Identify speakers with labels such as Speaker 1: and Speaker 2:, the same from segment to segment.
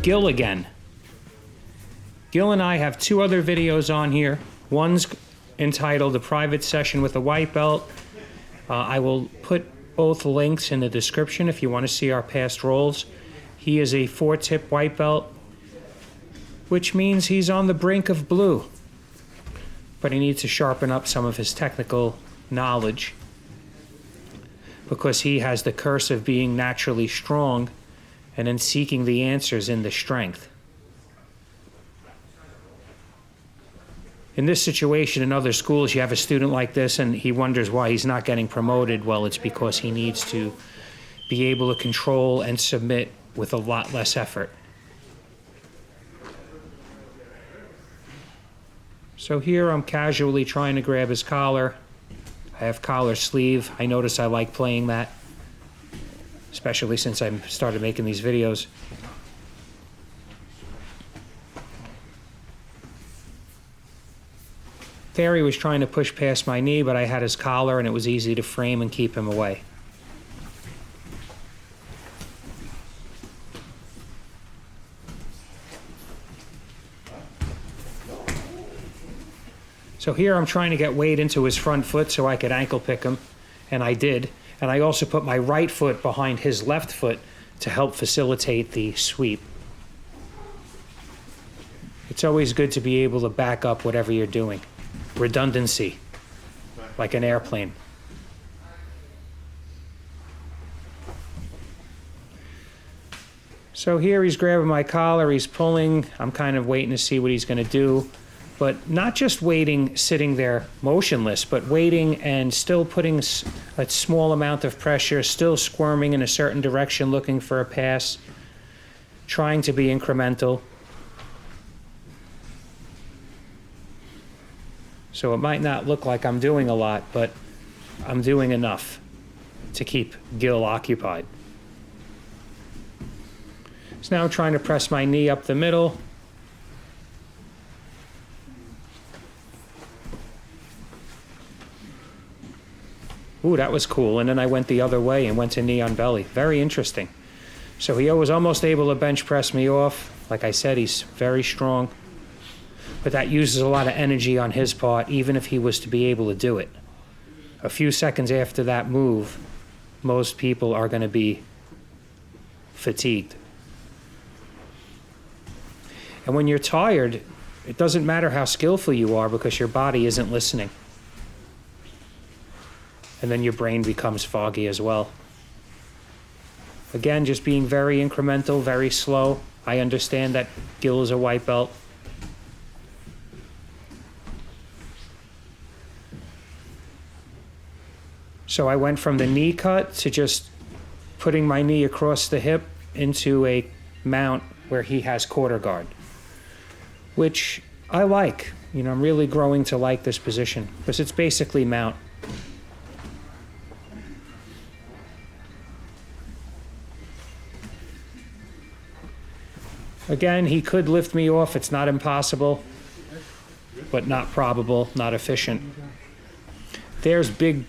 Speaker 1: with Gil again. Gil and I have 2 other videos on here. One's entitled "A Private Session with a White Belt." I will put both links in the description if you want to see our past roles. He is a 4-tip white belt, which means he's on the brink of blue. But he needs to sharpen up some of his technical knowledge because he has the curse of being naturally strong and then seeking the answers in the strength. In this situation, in other schools, you have a student like this and he wonders why he's not getting promoted. Well, it's because he needs to be able to control and submit with a lot less effort. So here I'm casually trying to grab his collar. I have collar sleeve. I notice I like playing that, especially since I started making these videos. There he was trying to push past my knee, but I had his collar and it was easy to frame and keep him away. So here I'm trying to get weight into his front foot so I could ankle pick him, and I did. And I also put my right foot behind his left foot to help facilitate the sweep. It's always good to be able to back up whatever you're doing. Redundancy, like an airplane. So here he's grabbing my collar, he's pulling. I'm kind of waiting to see what he's going to do. But not just waiting, sitting there motionless, but waiting and still putting a small amount of pressure, still squirming in a certain direction, looking for a pass, trying to be incremental. So it might not look like I'm doing a lot, but I'm doing enough to keep Gil occupied. So now I'm trying to press my knee up the middle. Ooh, that was cool. And then I went the other way and went to knee on belly. Very interesting. So he was almost able to bench press me off. Like I said, he's very strong. But that uses a lot of energy on his part, even if he was to be able to do it. A few seconds after that move, most people are going to be fatigued. And when you're tired, it doesn't matter how skillful you are because your body isn't listening. And then your brain becomes foggy as well. Again, just being very incremental, very slow. I understand that Gil is a white belt. So I went from the knee cut to just putting my knee across the hip into a mount where he has quarter guard, which I like. You know, I'm really growing to like this position because it's basically mount. Again, he could lift me off. It's not impossible, but not probable, not efficient. There's Big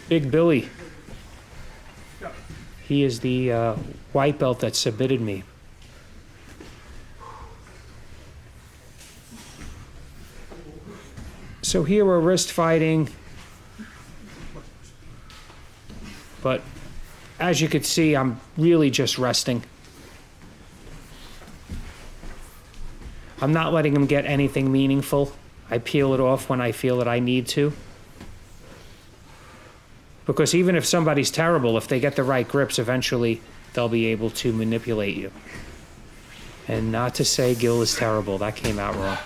Speaker 1: Billy. He is the white belt that submitted me. So here we're wrist fighting, but as you could see, I'm really just resting. I'm not letting him get anything meaningful. I peel it off when I feel that I need to. Because even if somebody's terrible, if they get the right grips, eventually they'll be able to manipulate you. And not to say Gil is terrible, that came out wrong.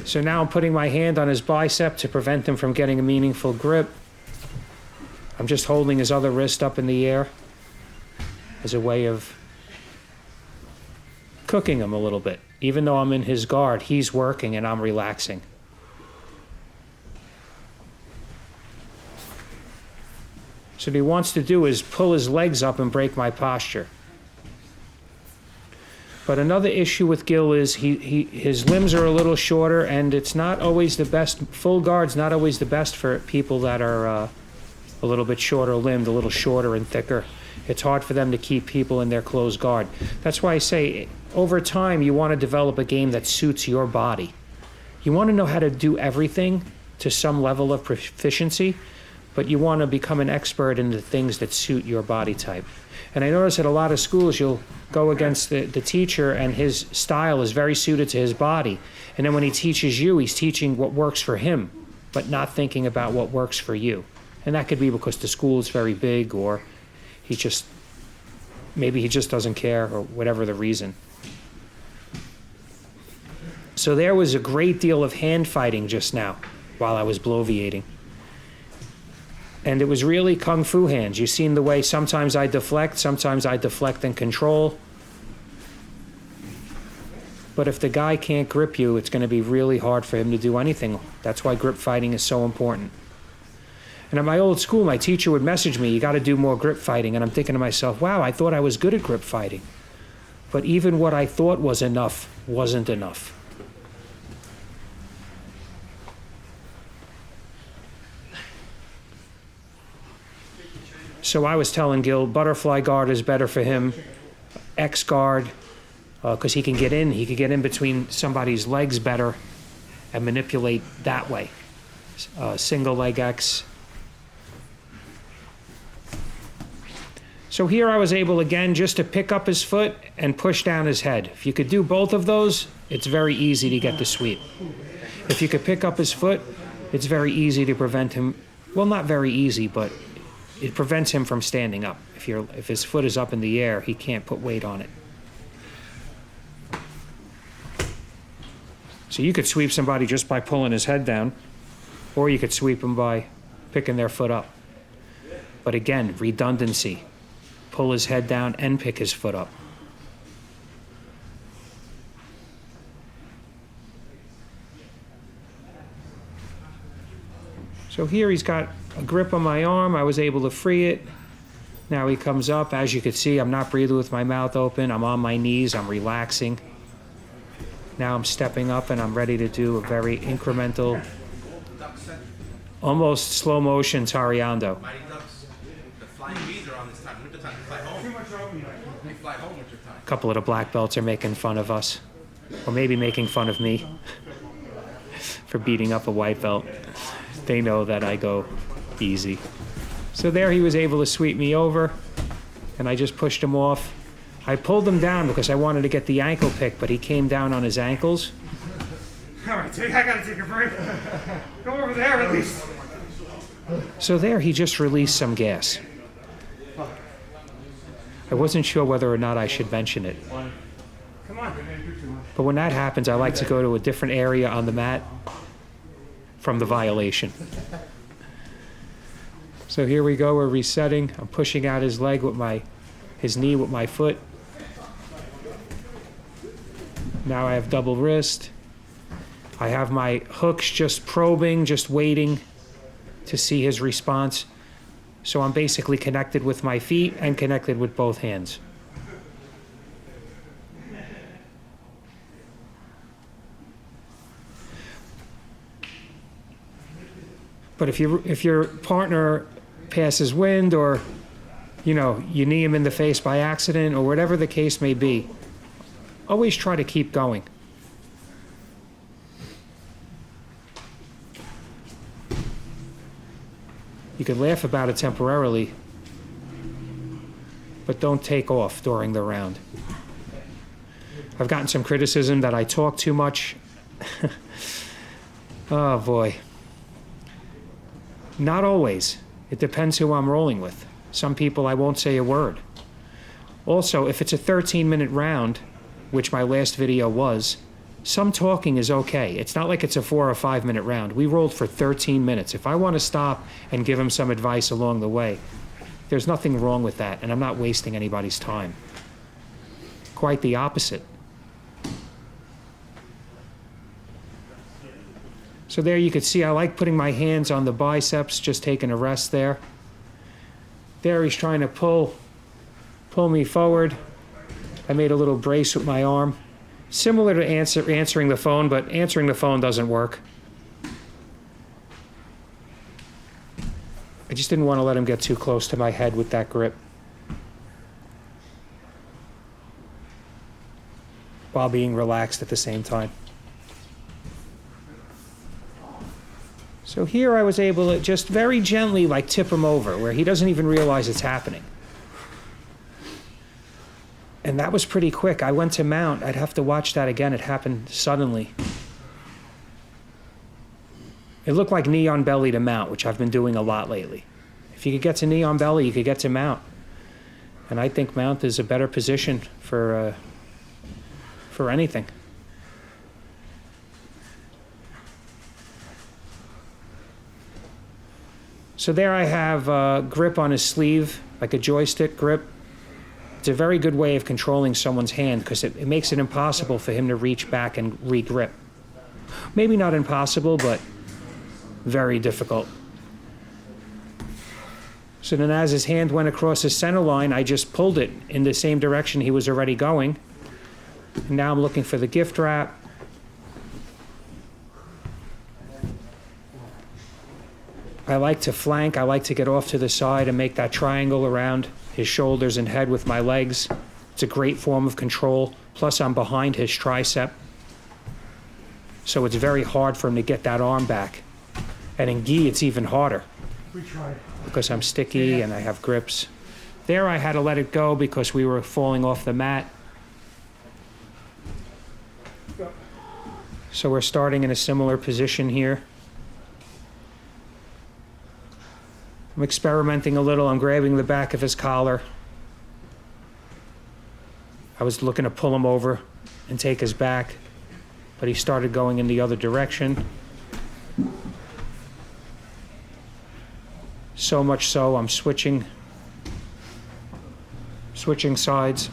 Speaker 1: So now I'm putting my hand on his bicep to prevent him from getting a meaningful grip. I'm just holding his other wrist up in the air as a way of cooking him a little bit. Even though I'm in his guard, he's working and I'm relaxing. So what he wants to do is pull his legs up and break my posture. But another issue with Gil is his limbs are a little shorter, and it's not always the best. Full guard's not always the best for people that are a little bit shorter limbed, a little shorter and thicker. It's hard for them to keep people in their closed guard. That's why I say, over time, you want to develop a game that suits your body. You want to know how to do everything to some level of proficiency, but you want to become an expert in the things that suit your body type. And I notice at a lot of schools, you'll go against the teacher and his style is very suited to his body. And then when he teaches you, he's teaching what works for him, but not thinking about what works for you. And that could be because the school is very big, or maybe he just doesn't care, or whatever the reason. So there was a great deal of hand fighting just now while I was bloviating. And it was really kung fu hands. You've seen the way sometimes I deflect and control. But if the guy can't grip you, it's going to be really hard for him to do anything. That's why grip fighting is so important. And at my old school, my teacher would message me, you got to do more grip fighting. And I'm thinking to myself, wow, I thought I was good at grip fighting. But even what I thought was enough wasn't enough. So I was telling Gil, butterfly guard is better for him, X guard, because he can get in between somebody's legs better and manipulate that way. Single leg X. So here I was able again just to pick up his foot and push down his head. If you could do both of those, it's very easy to get the sweep. If you could pick up his foot, it's very easy to prevent him, well, not very easy, but it prevents him from standing up. If his foot is up in the air, he can't put weight on it. So you could sweep somebody just by pulling his head down, or you could sweep them by picking their foot up. But again, redundancy. Pull his head down and pick his foot up. So here he's got a grip on my arm. I was able to free it. Now he comes up. As you can see, I'm not breathing with my mouth open. I'm on my knees. I'm relaxing. Now I'm stepping up and I'm ready to do a very incremental, almost slow motion Tariando. A couple of the black belts are making fun of us, or maybe making fun of me for beating up a white belt. They know that I go easy. So there he was able to sweep me over, and I just pushed him off. I pulled him down because I wanted to get the ankle pick, but he came down on his ankles.
Speaker 2: All right, I gotta take a break. Go over there at least.
Speaker 1: So there he just released some gas. I wasn't sure whether or not I should mention it.
Speaker 2: Come on.
Speaker 1: But when that happens, I like to go to a different area on the mat from the violation. So here we go, we're resetting. I'm pushing out his leg with his knee with my foot. Now I have double wrist. I have my hooks just probing, just waiting to see his response. So I'm basically connected with my feet and connected with both hands. But if your partner passes wind, or you knee him in the face by accident, or whatever the case may be, always try to keep going. You can laugh about it temporarily, but don't take off during the round. I've gotten some criticism that I talk too much. Oh boy. Not always. It depends who I'm rolling with. Some people I won't say a word. Also, if it's a 13-minute round, which my last video was, some talking is okay. It's not like it's a 4 or 5 minute round. We rolled for 13 minutes. If I want to stop and give him some advice along the way, there's nothing wrong with that, and I'm not wasting anybody's time. Quite the opposite. So there you can see I like putting my hands on the biceps, just taking a rest there. There he's trying to pull me forward. I made a little brace with my arm. Similar to answering the phone, but answering the phone doesn't work. I just didn't want to let him get too close to my head with that grip, while being relaxed at the same time. So here I was able to just very gently like tip him over where he doesn't even realize it's happening. And that was pretty quick. I went to mount. I'd have to watch that again. It happened suddenly. It looked like knee on belly to mount, which I've been doing a lot lately. If you could get to knee on belly, you could get to mount. And I think mount is a better position for anything. So there I have a grip on his sleeve, like a joystick grip. It's a very good way of controlling someone's hand because it makes it impossible for him to reach back and re-grip. Maybe not impossible, but very difficult. So then as his hand went across his center line, I just pulled it in the same direction he was already going. And now I'm looking for the gift wrap. I like to flank. I like to get off to the side and make that triangle around his shoulders and head with my legs. It's a great form of control. Plus I'm behind his tricep. So it's very hard for him to get that arm back. And in gi, it's even harder.
Speaker 2: We tried.
Speaker 1: Because I'm sticky and I have grips. There I had to let it go because we were falling off the mat. So we're starting in a similar position here. I'm experimenting a little. I'm grabbing the back of his collar. I was looking to pull him over and take his back, but he started going in the other direction. So much so, I'm switching sides.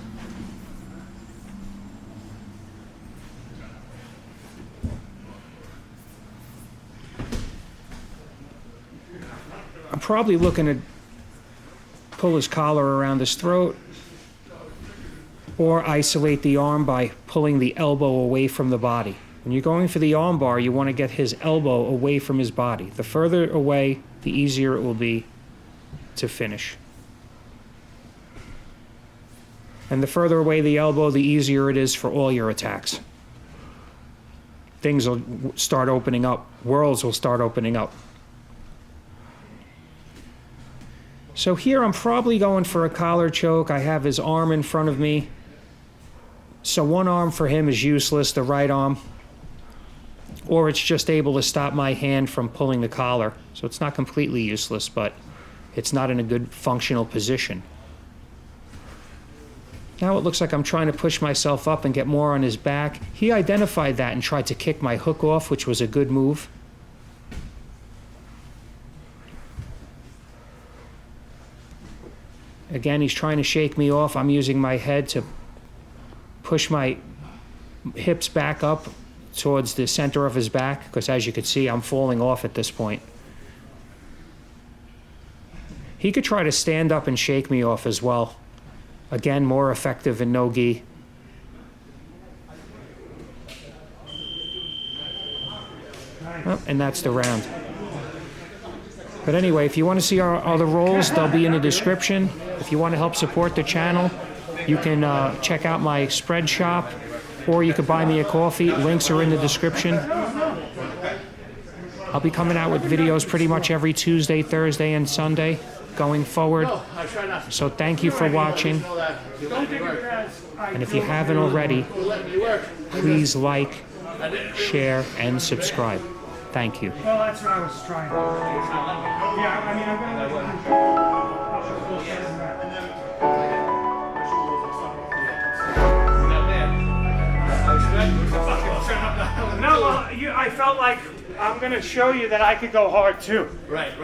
Speaker 1: I'm probably looking to pull his collar around his throat or isolate the arm by pulling the elbow away from the body. When you're going for the arm bar, you want to get his elbow away from his body. The further away, the easier it will be to finish. And the further away the elbow, the easier it is for all your attacks. Things will start opening up. Worlds will start opening up. So here I'm probably going for a collar choke. I have his arm in front of me. So one arm for him is useless, the right arm. Or it's just able to stop my hand from pulling the collar. So it's not completely useless, but it's not in a good functional position. Now it looks like I'm trying to push myself up and get more on his back. He identified that and tried to kick my hook off, which was a good move. Again, he's trying to shake me off. I'm using my head to push my hips back up towards the center of his back, because as you can see, I'm falling off at this point. He could try to stand up and shake me off as well. Again, more effective in no gi. Oh, and that's the round. But anyway, if you want to see our other rolls, they'll be in the description. If you want to help support the channel, you can check out my spread shop, or you could buy me a coffee. Links are in the description. I'll be coming out with videos pretty much every Tuesday, Thursday, and Sunday going forward. So thank you for watching. And if you haven't already, please like, share, and subscribe. Thank you.
Speaker 2: Well, that's what I was trying. Yeah, I mean, I'm gonna. No, well, I felt like I'm gonna show you that I could go hard too.
Speaker 3: Right.